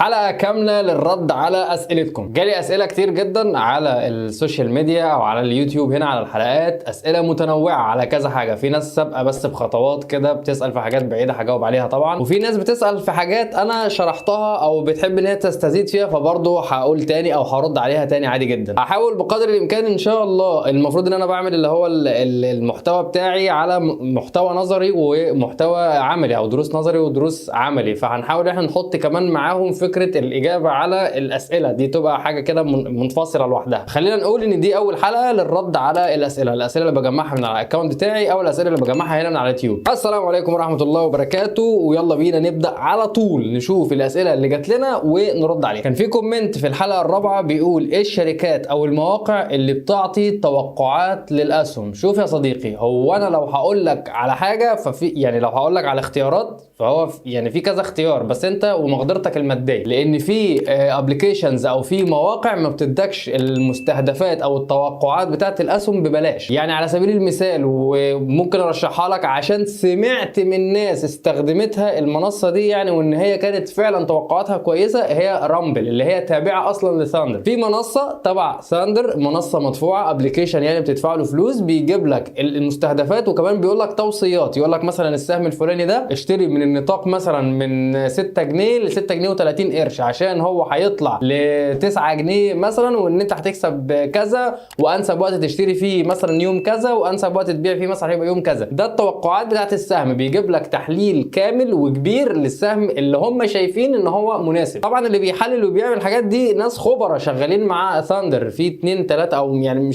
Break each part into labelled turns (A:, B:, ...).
A: حلقة كاملة للرد على أسئلتكم. جالي أسئلة كتير جدا على السوشيال ميديا أو على اليوتيوب هنا على الحلقات، أسئلة متنوعة على كذا حاجة. في ناس سابقة بس بخطوات كده بتسأل في حاجات بعيدة هجاوب عليها طبعا، وفي ناس بتسأل في حاجات أنا شرحتها أو بتحب إن هي تستزيد فيها، فبرضه هقول تاني أو هرد عليها تاني عادي جدا. هحاول بقدر الإمكان إن شاء الله. المفروض إن أنا بعمل اللي هو المحتوى بتاعي على محتوى نظري ومحتوى عملي أو دروس نظري ودروس عملي، فهنحاول إحنا نحط كمان معاهم فكرة الإجابة على الأسئلة دي، تبقى حاجة كده منفصلة لوحدها. خلينا نقول إن دي أول حلقة للرد على الأسئلة اللي بجمعها من على الأكونت بتاعي أو الأسئلة اللي بجمعها هنا من على اليوتيوب. السلام عليكم ورحمة الله وبركاته، ويلا بينا نبدأ على طول نشوف الأسئلة اللي جات لنا ونرد عليها. كان في كومنت في الحلقة الرابعة بيقول إيه الشركات أو المواقع اللي بتعطي توقعات للأسهم؟ شوف يا صديقي، هو أنا لو هقول لك على حاجة لو هقول لك على اختيارات فهو في كذا اختيار، بس أنت ومقدرتك المادية، لأن في ابلكيشنز او في مواقع ما بتدكش المستهدفات او التوقعات بتاعت الاسهم ببلاش. يعني على سبيل المثال، وممكن ارشحها لك عشان سمعت من ناس استخدمتها المنصه دي يعني، وان هي كانت فعلا توقعاتها كويسه، هي رامبل اللي هي تابعه اصلا لثاندر. في منصه تبع ثاندر، منصه مدفوعه، ابلكيشن يعني بتدفع له فلوس، بيجيب لك المستهدفات وكمان بيقول لك توصيات. يقول لك مثلا السهم الفلاني ده اشتري من النطاق مثلا من 6 جنيه ل 6 جنيه و30 قرش، عشان هو هيطلع ل 9 جنيه مثلا، وان انت هتكسب كذا، وانسب وقت تشتري فيه مثلا يوم كذا، وانسب وقت تبيع فيه مثلا هيبقى يوم كذا. ده التوقعات بتاعت السهم، بيجيب لك تحليل كامل وكبير للسهم اللي هم شايفين ان هو مناسب. طبعا اللي بيحلل وبيعمل الحاجات دي ناس خبراء شغالين مع ثاندر، في 2 3 او يعني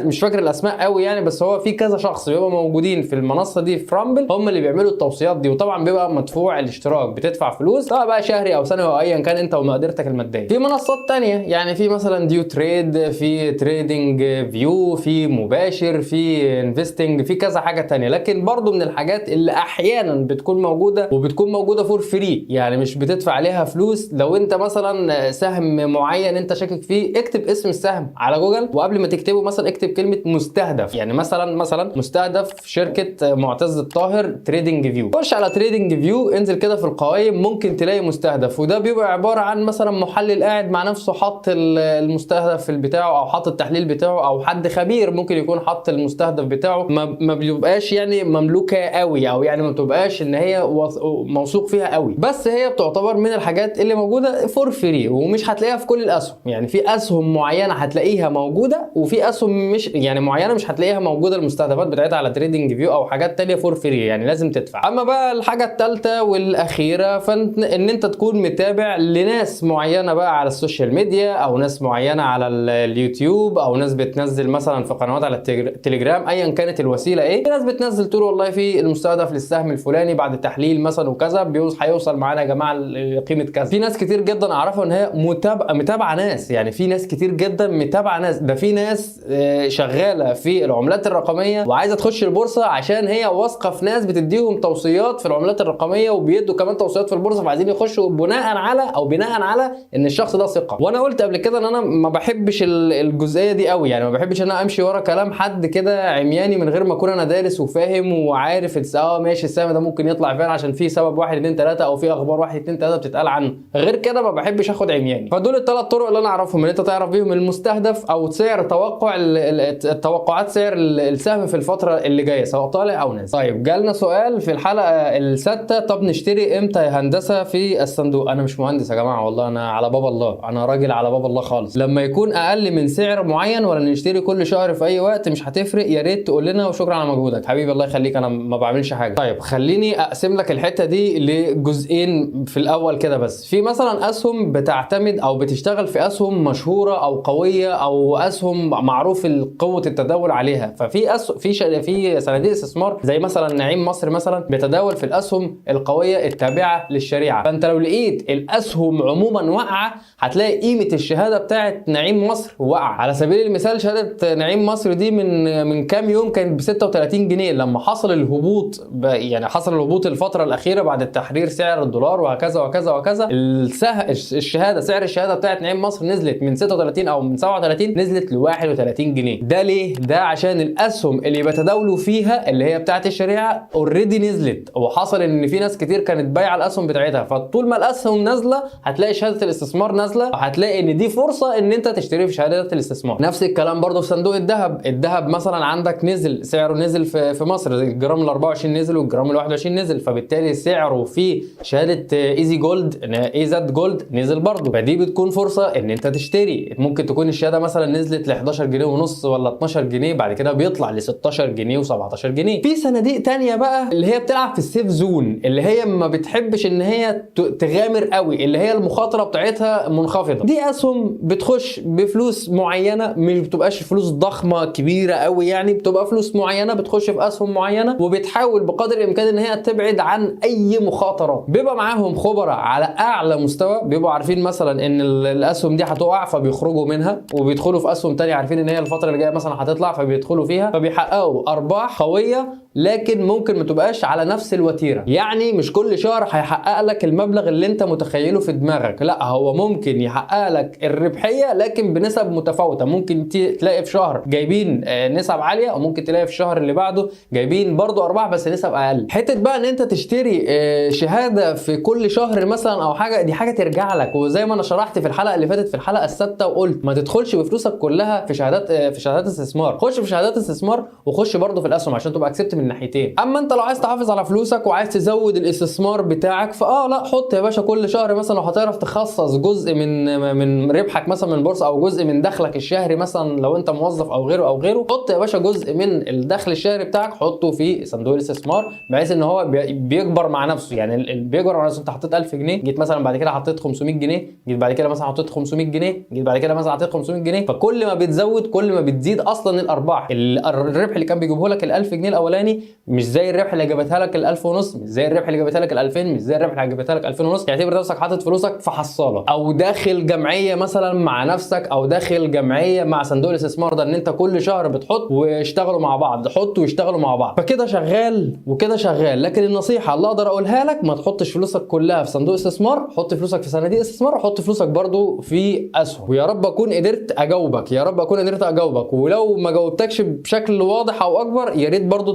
A: مش فاكر الاسماء قوي يعني، بس هو في كذا شخص بيبقوا موجودين في المنصه دي في رامبل، هم اللي بيعملوا التوصيات دي. وطبعا بيبقى مدفوع الاشتراك، بتدفع فلوس سواء بقى شهري او سنوي او ايا كان انت ومقدرتك الماديه. في منصات تانية يعني، في مثلا ديو تريد، في تريدنج فيو، في مباشر، في انفستنج، في كذا حاجه تانية. لكن برضو من الحاجات اللي احيانا بتكون موجوده فور فري، يعني مش بتدفع عليها فلوس. لو انت مثلا سهم معين انت شاكك فيه، اكتب اسم السهم على جوجل، وقبل ما تكتبه مثلا اكتب كلمه مستهدف، يعني مثلا مستهدف شركه معتز الطاهر تريدنج فيو. خش على تريدنج فيو، انزل كده في القوائم، ممكن تلاقي مستهدف، وده بيبقى عباره عن مثلا محلل قاعد مع نفسه حط المستهدف بتاعه او حط التحليل بتاعه، او حد خبير ممكن يكون حط المستهدف بتاعه. ما بيبقاش يعني مملوكه قوي، او يعني ما بتبقاش ان هي موثوق فيها قوي، بس هي بتعتبر من الحاجات اللي موجوده فور فري، ومش هتلاقيها في كل الاسهم. يعني في اسهم معينه هتلاقيها موجوده، وفي اسهم مش يعني معينه مش هتلاقيها موجوده المستهدفات بتاعتها على تريدنج فيو، او حاجات تانية فور فري يعني لازم تدفع. اما بقى الحاجه الثالثه والاخيره، فان انت تكون متابع لناس معينه بقى على السوشيال ميديا، او ناس معينه على اليوتيوب، او ناس بتنزل مثلا في قنوات على التليجرام، ايا كانت الوسيله ايه. في ناس بتنزل تقول والله في المستهدف للسهم الفلاني بعد التحليل مثلا وكذا هيوصل معانا يا جماعه لقيمه كذا. في ناس كتير جدا اعرفها ان هي متابعه ناس، يعني في ناس كتير جدا متابعه ناس. ده في ناس شغاله في العملات الرقميه وعايزه تخش البورصه، عشان هي واثقه في ناس بتديهم توصيات في العملات الرقميه، وبيدوا كمان توصيات في البورصه، فعايزين يخشوا بناء على ان الشخص ده ثقه. وانا قلت قبل كده ان انا ما بحبش الجزئيه دي قوي، يعني ما بحبش ان انا امشي ورا كلام حد كده عمياني من غير ما اكون انا دارس وفاهم وعارف ماشي السهم ده ممكن يطلع فين عشان في سبب 1 2 3، او في اخبار 1 2 3 بتتقال عنه. غير كده ما بحبش اخد عمياني. فدول الثلاث طرق اللي انا اعرفهم ان انت تعرف بيهم المستهدف، او سعر توقع التوقعات سعر السهم في الفتره اللي جايه سواء طالع او نازل. طيب جالنا سؤال في الحلقه السادسه، طب نشتري امتى يا هندسه في الصندوق؟ انا مش مهندس يا جماعه والله، انا على باب الله، انا راجل على باب الله خالص. لما يكون اقل من سعر معين، ولا نشتري كل شهر في اي وقت؟ مش هتفرق، يا ريت تقول لنا، وشكرا على مجهودك حبيبي، الله يخليك، انا ما بعملش حاجه. طيب خليني اقسم لك الحته دي لجزئين في الاول كده. بس في مثلا اسهم بتعتمد او بتشتغل في اسهم مشهوره او قويه، او اسهم معروف قوه التداول عليها. ففي في صناديق استثمار زي مثلا نعيم مصر مثلا بيتداول في الاسهم القويه التابعه للشريعه. فانت لو لقيت الاسهم عموما واقعه، هتلاقي قيمه الشهاده بتاعت نعيم مصر واقعه. على سبيل المثال شهاده نعيم مصر دي من كام يوم كانت ب 36 جنيه، لما حصل الهبوط يعني حصل الهبوط الفتره الاخيره بعد تحرير سعر الدولار وهكذا وكذا وكذا، سعر الشهاده بتاعت نعيم مصر نزلت من 36 او من 37 نزلت ل 31 جنيه. ده ليه؟ ده عشان الاسهم اللي بيتداولوا فيها اللي هي بتاعت الشريعه اوريدي نزلت، وحصل ان في ناس كتير كانت بايعه الاسهم بتاعتها. فطول ما الاسهم نازله نازله هتلاقي شهاده الاستثمار نازله، هتلاقي ان دي فرصه ان انت تشتري في شهادات الاستثمار. نفس الكلام برضو في صندوق الذهب مثلا عندك نزل سعره، نزل في مصر الجرام ال 24 نزل والجرام ال 21 نزل، فبالتالي سعره في شهاده ايزي جولد اي زد جولد نزل برضو، فدي بتكون فرصه ان انت تشتري. ممكن تكون الشهاده مثلا نزلت ل 11 جنيه ونص ولا 12 جنيه، بعد كده بيطلع ل 16 جنيه و17 جنيه. في صناديق تانية بقى اللي هي بتلعب في السيف زون، اللي هي ما بتحبش ان هي تغامر قوي، اللي هي المخاطره بتاعتها منخفضه. دي اسهم بتخش بفلوس معينه، مش بتبقاش فلوس ضخمه كبيره قوي يعني، بتبقى فلوس معينه بتخش في اسهم معينه، وبتحاول بقدر الامكان ان هي تبعد عن اي مخاطره. بيبقى معاهم خبراء على اعلى مستوى، بيبقوا عارفين مثلا ان الاسهم دي هتقع فبيخرجوا منها وبيدخلوا في اسهم تانية عارفين ان هي الفتره اللي جايه مثلا هتطلع فبيدخلوا فيها، فبيحققوا ارباح قويه، لكن ممكن ما تبقاش على نفس الوتيره. يعني مش كل شهر هيحقق لك المبلغ اللي انت متخيله في دماغك، لا هو ممكن يحقق لك الربحيه لكن بنسب متفاوته. ممكن تلاقي في شهر جايبين نسب عاليه، وممكن تلاقي في الشهر اللي بعده جايبين برضو ارباح بس نسب اقل. حته بقى ان انت تشتري شهاده في كل شهر مثلا او حاجه، دي حاجه ترجع لك. وزي ما انا شرحت في الحلقه اللي فاتت في الحلقه السادسه وقلت ما تدخلش بفلوسك كلها في شهادات استثمار، خش في شهادات استثمار وخش برضو في الاسهم عشان تبقى اكسبت من الناحيتين. اما انت لو عايز تحافظ على فلوسك وعايز تزود الاستثمار بتاعك لا حط يا باشا كل شهر مثلا، لو هتعرف تخصص جزء من ربحك مثلا من البورصه او جزء من دخلك الشهري مثلا لو انت موظف او غيره حط يا باشا جزء من الدخل الشهري بتاعك حطه في صندوق الاستثمار، بحيث ان هو بيكبر مع نفسه. يعني بيكبر مع نفسه. انت حطيت 1000 جنيه، جيت مثلا بعد كده حطيت 500 جنيه، جيت بعد كده مثلا حطيت 500 جنيه، جيت بعد كده مثلا حطيت 500 جنيه، فكل ما بتزود كل ما بتزيد اصلا الارباح. الربح اللي كان بيجيبه لك ال 1000 جنيه الاولاني مش زي الربح اللي جابتها لك ال 1000 ونص، مش زي الربح اللي جابتها لك ال 2000، مش زي الربح اللي جابتها لك 2000 ونص. اعتبر نفسك حاطط فلوسك في حصاله، او داخل جمعيه مثلا مع نفسك، او داخل جمعيه مع صندوق الاستثمار ده، ان انت كل شهر بتحط ويشتغلوا مع بعض، حط ويشتغلوا مع بعض، فكده شغال وكده شغال. لكن النصيحه اللي اقدر اقولها لك ما تحطش فلوسك كلها في صندوق استثمار، حط فلوسك في صناديق استثمار، وحط فلوسك برضو في اسهم. ويا رب اكون قدرت اجاوبك، يا رب اكون قدرت اجاوبك. ولو ما جاوبتكش بشكل واضح او اكبر يا ريت برضو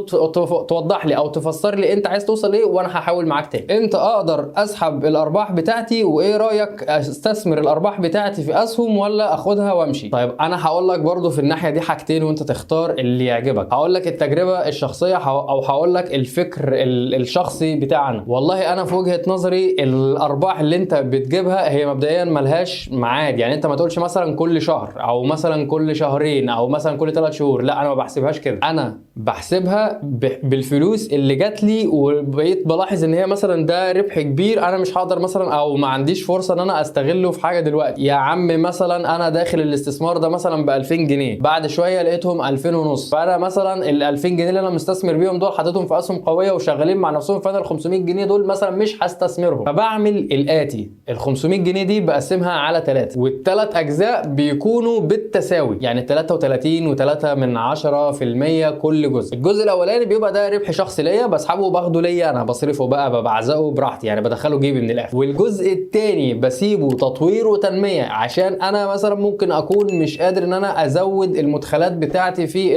A: توضح لي او تفسر لي انت عايز توصل ايه، وانا هحاول معاك تاني. انت اقدر اسحب الارباح بتاعتي، وايه رايك استثمر الارباح بتاعتي في اسهم ولا اخدها وامشي؟ طيب انا هقول لك برضو في الناحيه دي حاجتين وانت تختار اللي يعجبك. هقول لك التجربه الشخصيه او هقول لك الفكر الشخصي بتاعنا. والله انا في وجهه نظري الارباح اللي انت بتجيبها هي مبدئيا ملهاش ميعاد. يعني انت ما تقولش مثلا كل شهر او مثلا كل شهرين او مثلا كل 3 شهور، لا انا ما بحسبهاش كده. انا بحسبها بالفلوس اللي جات لي، وبقيت بلاحظ ان هي مثلا ده ربح كبير انا مش هقدر مثلا او ما عنديش فرصه ان انا استغله في حاجه دلوقتي. يا عم مثلا انا داخل الاستثمار ده مثلا ب 2000 جنيه، بعد شويه لقيتهم 2000 ونص، فانا مثلا ال 2000 جنيه اللي انا مستثمر بيهم دول حطيتهم في اسهم قويه وشغالين مع نفسهم، فانا ال 500 جنيه دول مثلا مش هستثمرهم. فبعمل الاتي: ال 500 جنيه دي بقسمها على 3، والثلاث اجزاء بيكونوا بالتساوي، يعني 33.3% كل جزء. الجزء الاولاني بيبقى ده ربح شخصي ليا بسحبه وباخده ليا انا، بصرفه بقى بعزقه براحتي، يعني بدخله جيبي من الاخر. والجزء الثاني بسيبه تطوير وتنميه، عشان انا مثلا ممكن اكون مش قادر ان انا ازود المدخلات بتاعتي في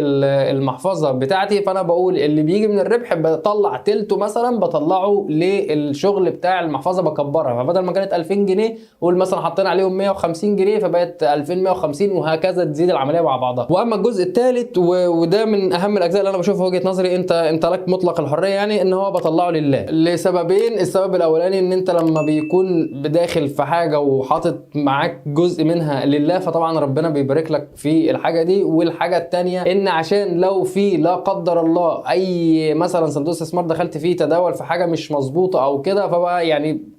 A: المحفظه بتاعتي، فانا بقول اللي بيجي من الربح بطلع تلته مثلا بطلعه للشغل بتاع المحفظه بكبرها، فبدل ما كانت 2000 جنيه قول مثلا حطينا عليهم 150 جنيه فبقت 2150، وهكذا تزيد العمليه مع بعضها. واما الجزء الثالث وده من اهم الاجزاء اللي انا بشوفها وجهه نظري، انت لك مطلق الحريه، يعني ان هو بطلعه لله لسببين. السبب الاولاني ان انت لما بيكون بداخل في حاجه وحاطط معاك جزء منها لله، فطبعا ربنا بيبارك لك في الحاجه دي. والحاجه الثانيه ان عشان لو في لا قدر الله اي مثلا صندوق استثمار دخلت فيه تداول في حاجه مش مظبوطه او كده، فبقى يعني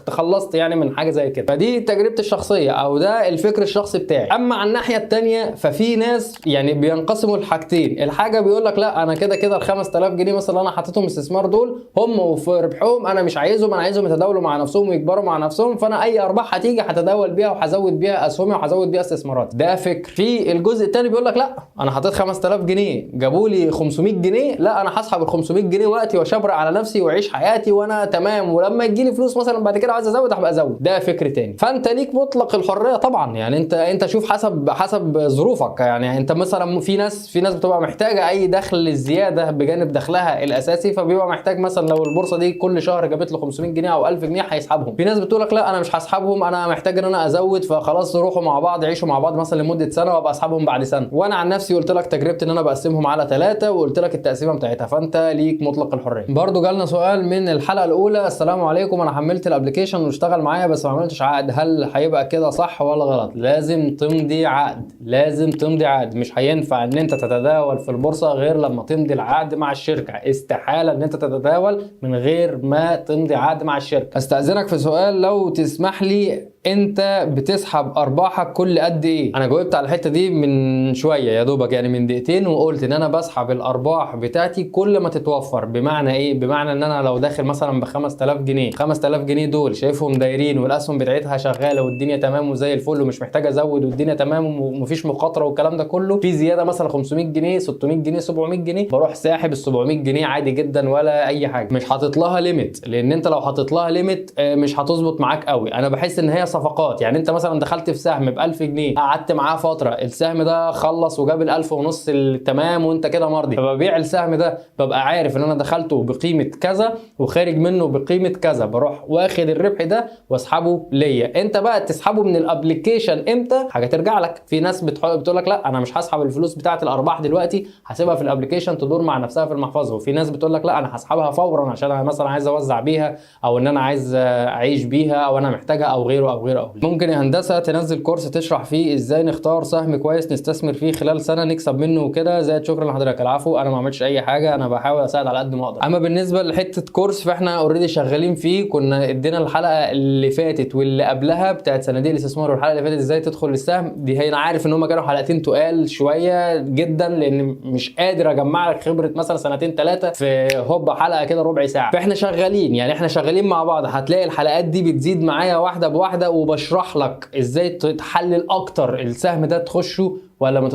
A: تخلصت يعني من حاجه زي كده. فدي تجربتي الشخصيه او ده الفكر الشخصي بتاعي. اما على الناحيه الثانيه ففي ناس يعني بينقسموا لحاجتين. الحاجه بيقول لك لا انا كده ال 5000 جنيه مثلا انا حطيتهم استثمار دول هم وفي ربحهم انا مش عايزهم، انا عايزهم يتداولوا مع نفسهم ويكبروا مع نفسهم، فانا اي ارباح هتيجي هتداول بيها وهزود بيها اسهمي وهزود بيها استثمارات. ده فكر. في الجزء الثاني بيقول لك لا انا حطيت 5000 جنيه جابوا لي 500 جنيه، لا انا هسحب ال 500 جنيه وقتي واشبرق على نفسي واعيش حياتي وانا تمام، ولما يجي لي فلوس مثلا مثلا بعد كده عايز ازود هبقى ازود، ده فكر تاني. فانت ليك مطلق الحريه طبعا، يعني انت شوف حسب ظروفك. يعني انت مثلا في ناس بتبقى محتاجه اي دخل زياده بجانب دخلها الاساسي، فبيبقى محتاج مثلا لو البورصه دي كل شهر جابت له 500 جنيه او 1000 جنيه هيسحبهم. في ناس بتقول لك لا انا مش هسحبهم، انا محتاج ان انا ازود، فخلاص روحوا مع بعض عيشوا مع بعض مثلا لمده سنه وابقى اسحبهم بعد سنه. وانا عن نفسي قلت لك تجربتي ان انا بقسمهم على 3 وقلت لك التقسيمه بتاعتها، فانت ليك مطلق الحريه. برضو جالنا سؤال من الحلقه الاولى: السلام عليكم، انا حملت الابلكيشن واشتغل معايا بس ما عملتش عقد، هل هيبقى كده صح ولا غلط؟ لازم تمضي عقد، لازم تمضي عقد. مش هينفع ان انت تتداول في البورصه غير لما تمضي العقد مع الشركه، استحاله ان انت تتداول من غير ما تمضي عقد مع الشركه. استاذنك في سؤال لو تسمح لي، انت بتسحب ارباحك كل قد ايه؟ انا جاوبت على الحته دي من شويه يا دوبك، يعني من دقيقتين، وقلت ان انا بسحب الارباح بتاعتي كل ما تتوفر. بمعنى ايه؟ بمعنى ان انا لو داخل مثلا ب 5000 جنيه، 5000 جنيه دول شايفهم دايرين والاسهم بتاعتها شغاله والدنيا تمام وزي الفل ومش محتاج ازود والدنيا تمام ومفيش مخاطره والكلام ده كله، في زياده مثلا 500 جنيه 600 جنيه 700 جنيه، بروح ساحب ال 700 جنيه عادي جدا ولا اي حاجه. مش حاطط لها ليميت، لان انت لو حاطط لها ليميت مش هتظبط معاك قوي. انا بحس ان هي صفقات، يعني انت مثلا دخلت في سهم ب 1000 جنيه، قعدت معاه فتره، السهم ده خلص وجاب ال 1000 ونص التمام وانت كده مرضي، فببيع السهم ده، ببقى عارف ان انا دخلته بقيمه كذا وخارج منه بقيمه كذا، بروح واخد الربح ده واسحبه ليا. انت بقى تسحبه من الابلكيشن امتى؟ حاجه ترجع لك. في ناس بتقول لك لا انا مش هسحب الفلوس بتاعه الارباح دلوقتي، هسيبها في الابلكيشن تدور مع نفسها في المحفظه. وفي ناس بتقول لك لا انا هسحبها فورا عشان انا مثلا عايز اوزع بيها، او ان انا عايز اعيش بيها، او انا محتاجها، او غيره او غيره او غيره. ممكن يا هندسه تنزل كورس تشرح فيه ازاي نختار سهم كويس نستثمر فيه خلال سنه نكسب منه وكده؟ زائد شكرا لحضرتك. العفو، انا ما عملتش اي حاجه، انا بحاول اساعد على قد ما اقدر. اما بالنسبه لحته كورس فاحنا اوريدي شغالين فيه، كنا ادينا الحلقه اللي فاتت واللي قبلها بتاعت صناديق الاستثمار، والحلقه اللي فاتت ازاي تدخل السهم دي. هي انا عارف ان هم كانوا حلقتين تقال شويه جدا، لان مش قادر اجمع لك خبره مثلا سنتين 3 في هوبا حلقه كده ربع ساعه. فاحنا شغالين، يعني احنا شغالين مع بعض. هتلاقي الحلقات دي بتزيد معايا واحده بواحده، وبشرح لك ازاي تحلل اكتر السهم ده تخشه ولا ما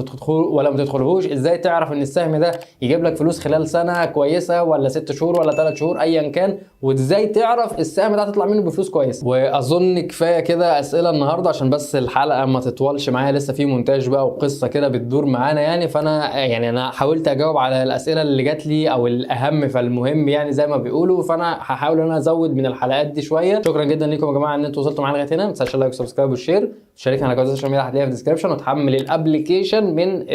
A: تدخلهوش، ازاي تعرف ان السهم ده يجيب لك فلوس خلال سنه كويسه ولا 6 شهور ولا 3 شهور ايا كان، وازاي تعرف السهم ده هتطلع منه بفلوس كويسه. واظن كفايه كده اسئله النهارده عشان بس الحلقه ما تطولش معايا، لسه في مونتاج بقى وقصه كده بتدور معانا يعني. فانا حاولت اجاوب على الاسئله اللي جات لي او الاهم فالمهم يعني زي ما بيقولوا، فانا هحاول ان انا ازود من الحلقات دي شويه. شكرا جدا ليكم يا جماعه ان انتوا وصلتوا معانا لغايه هنا. ما تنساش اللايك والسبسكرايب والشير، شاركنا على قناه السوشيال ميديا هتلاقيها في الديسكربشن، وتحمل الابلكيشن من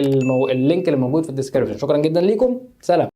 A: اللينك اللي موجود في الديسكربشن. شكرا جدا ليكم، سلام.